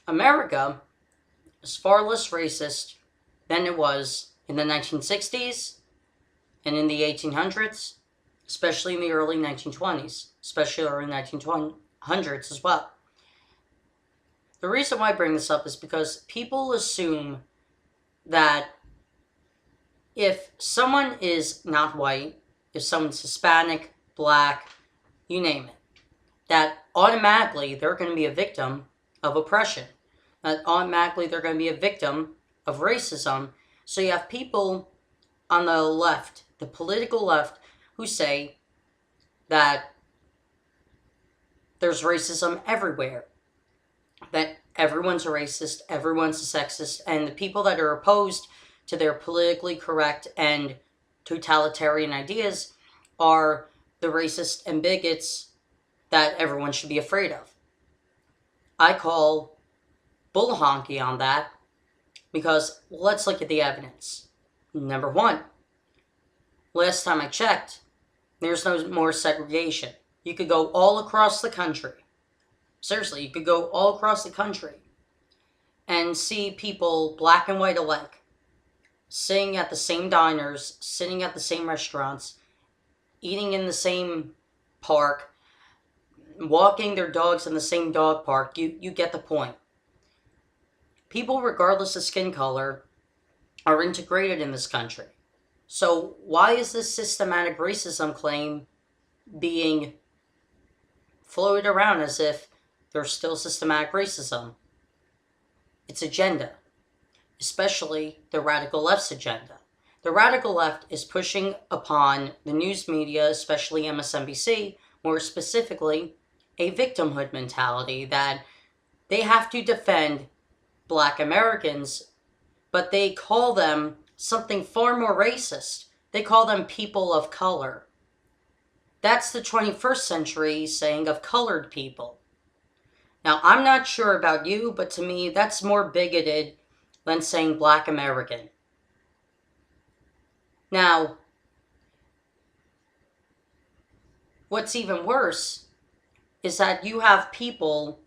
America is far less racist than it was in the 1960s and in the 1800s, especially in the early 1920s, especially early 1900s as well. The reason why I bring this up is because people assume that if someone is not white, if someone's Hispanic, black, you name it, that automatically they're going to be a victim of oppression. That automatically they're going to be a victim of racism. So you have people on the left, the political left, who say that there's racism everywhere, that everyone's a racist, everyone's a sexist, and the people that are opposed to their politically correct and totalitarian ideas are the racists and bigots that everyone should be afraid of. I call bull honky on that because let's look at the evidence. Number one, last time I checked, there's no more segregation. You could go all across the country. Seriously, you could go all across the country and see people, black and white alike, sitting at the same diners, sitting at the same restaurants, eating in the same park, walking their dogs in the same dog park. You get the point. People, regardless of skin color, are integrated in this country. So why is this systematic racism claim being floated around as if there's still systematic racism? It's agenda, especially the radical left's agenda. The radical left is pushing upon the news media, especially MSNBC, more specifically, a victimhood mentality that they have to defend black Americans, but they call them something far more racist. They call them people of color. That's the 21st century saying of colored people. Now, I'm not sure about you, but to me, that's more bigoted than saying black American. Now, what's even worse is that you have people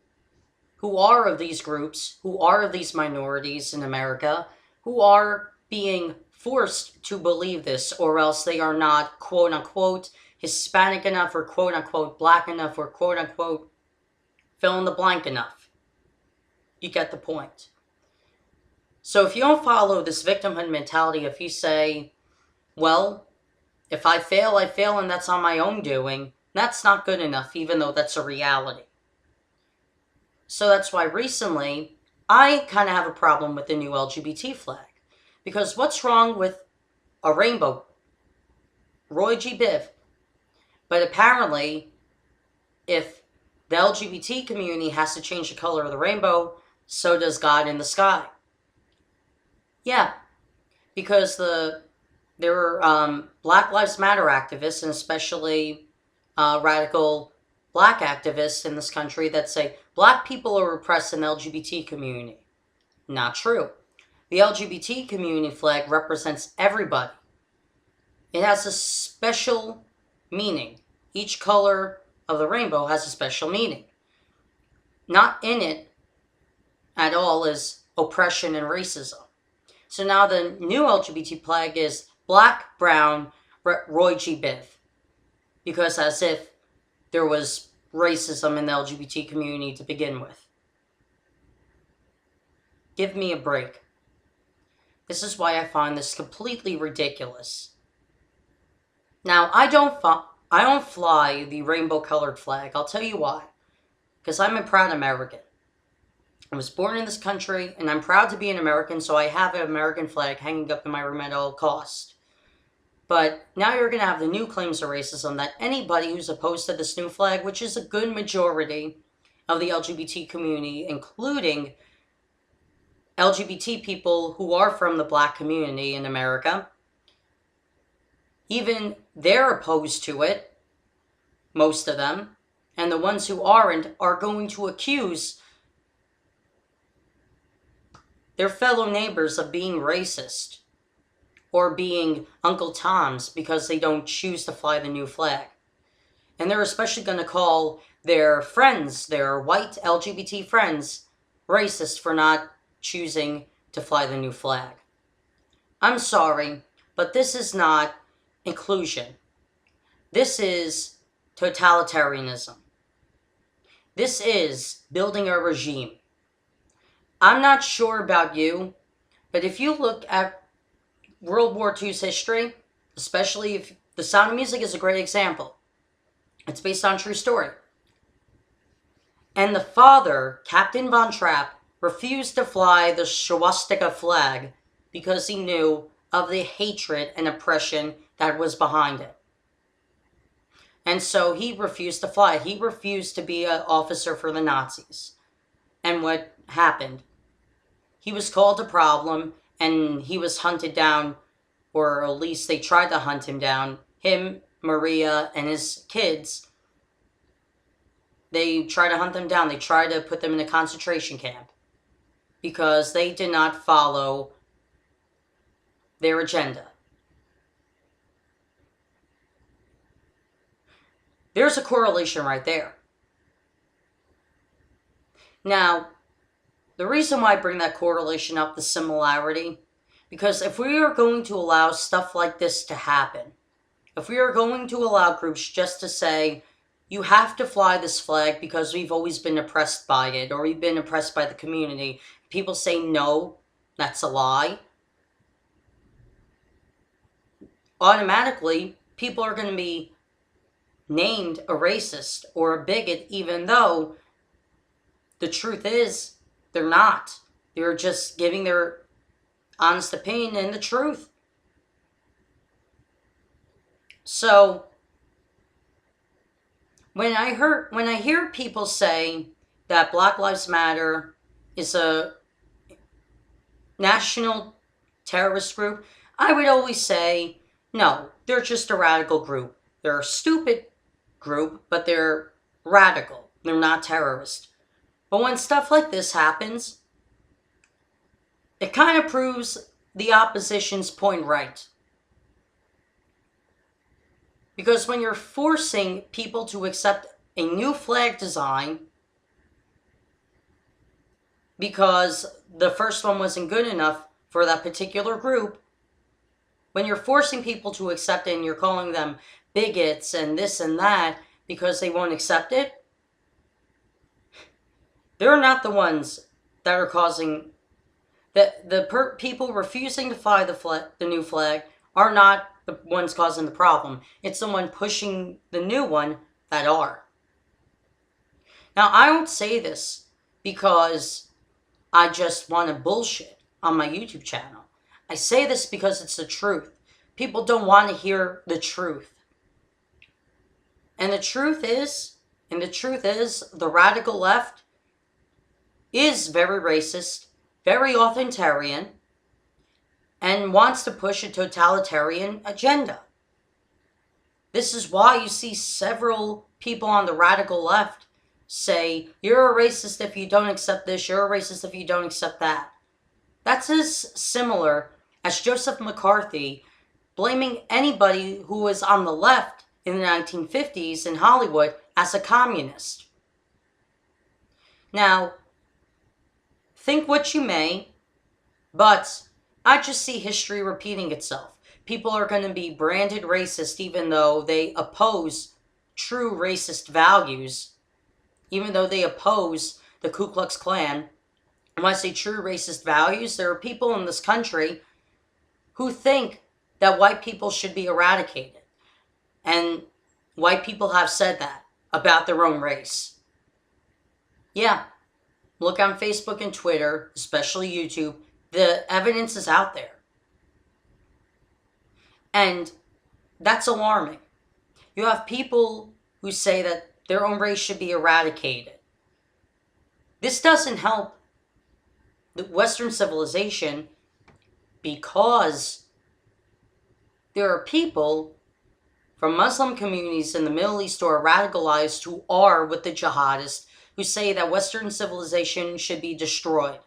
who are of these groups, who are of these minorities in America, who are being forced to believe this, or else they are not quote unquote Hispanic enough, or quote unquote black enough, or quote unquote fill in the blank enough. You get the point. So if you don't follow this victimhood mentality, if you say, well, if I fail, and that's on my own doing, that's not good enough, even though that's a reality. So that's why recently, I kind of have a problem with the new LGBT flag. Because what's wrong with a rainbow? Roy G. Biv. But apparently, if the LGBT community has to change the color of the rainbow, so does God in the sky. Yeah, because there are Black Lives Matter activists, and especially radical black activists in this country that say black people are oppressed in the LGBT community. Not true. The LGBT community flag represents everybody. It has a special meaning. Each color of the rainbow has a special meaning. Not in it at all is oppression and racism. So now the new LGBT flag is black, brown, Roy G. Biv. Because as if there was racism in the LGBT community to begin with. Give me a break. This is why I find this completely ridiculous. Now, I don't fly the rainbow-colored flag. I'll tell you why. Because I'm a proud American. I was born in this country, and I'm proud to be an American, so I have an American flag hanging up in my room at all costs. But now you're going to have the new claims of racism that anybody who's opposed to this new flag, which is a good majority of the LGBT community, including LGBT people who are from the black community in America, even they're opposed to it, most of them, and the ones who aren't are going to accuse their fellow neighbors of being racist or being Uncle Toms because they don't choose to fly the new flag. And they're especially going to call their friends, their white LGBT friends, racist for not choosing to fly the new flag. I'm sorry, but this is not inclusion. This is totalitarianism. This is building a regime. I'm not sure about you, but if you look at World War II's history, especially if The Sound of Music is a great example. It's based on a true story. And the father, Captain Von Trapp, refused to fly the swastika flag because he knew of the hatred and oppression that was behind it. And so he refused to fly. He refused to be an officer for the Nazis. And what happened? He was called a problem, and he was hunted down, or at least they tried to hunt him down. Him, Maria, and his kids, they tried to hunt them down. They tried to put them in a concentration camp because they did not follow their agenda. There's a correlation right there. Now, the reason why I bring that correlation up, the similarity, because if we are going to allow stuff like this to happen, if we are going to allow groups just to say, you have to fly this flag because we've always been oppressed by it, or we've been oppressed by the community, people say no, that's a lie, automatically people are going to be named a racist or a bigot, even though the truth is they're not. They're just giving their honest opinion and the truth. So when I hear people say that Black Lives Matter is a national terrorist group, I would always say, no, they're just a radical group. They're a stupid group, but they're radical. They're not terrorist. But when stuff like this happens, it kind of proves the opposition's point right. Because when you're forcing people to accept a new flag design because the first one wasn't good enough for that particular group, when you're forcing people to accept it and you're calling them bigots and this and that because they won't accept it, they're not the ones that are causing people refusing to fly the new flag are not the ones causing the problem. It's the one pushing the new one that are. Now, I don't say this because I just want to bullshit on my YouTube channel. I say this because it's the truth. People don't want to hear the truth. And the truth is, the radical left is very racist, very authoritarian, and wants to push a totalitarian agenda. This is why you see several people on the radical left say, you're a racist if you don't accept this, you're a racist if you don't accept that. That's as similar as Joseph McCarthy blaming anybody who was on the left in the 1950s in Hollywood as a communist. Now, think what you may, but I just see history repeating itself. People are going to be branded racist even though they oppose true racist values, even though they oppose the Ku Klux Klan. And when I say true racist values, there are people in this country who think that white people should be eradicated. And white people have said that about their own race. Yeah, look on Facebook and Twitter, especially YouTube. The evidence is out there. And that's alarming. You have people who say that their own race should be eradicated. This doesn't help the Western civilization because there are people from Muslim communities in the Middle East who are radicalized, who are with the jihadists, who say that Western civilization should be destroyed.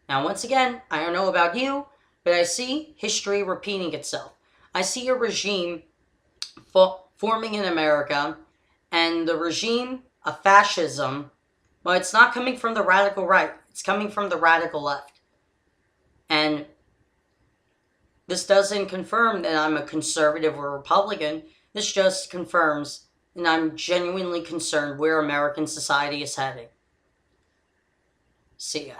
Now, once again, I don't know about you, but I see history repeating itself. I see a regime forming in America, and the regime of fascism Well, it's not coming from the radical right. It's coming from the radical left. And this doesn't confirm that I'm a conservative or Republican. This just confirms that I'm genuinely concerned where American society is heading. See ya.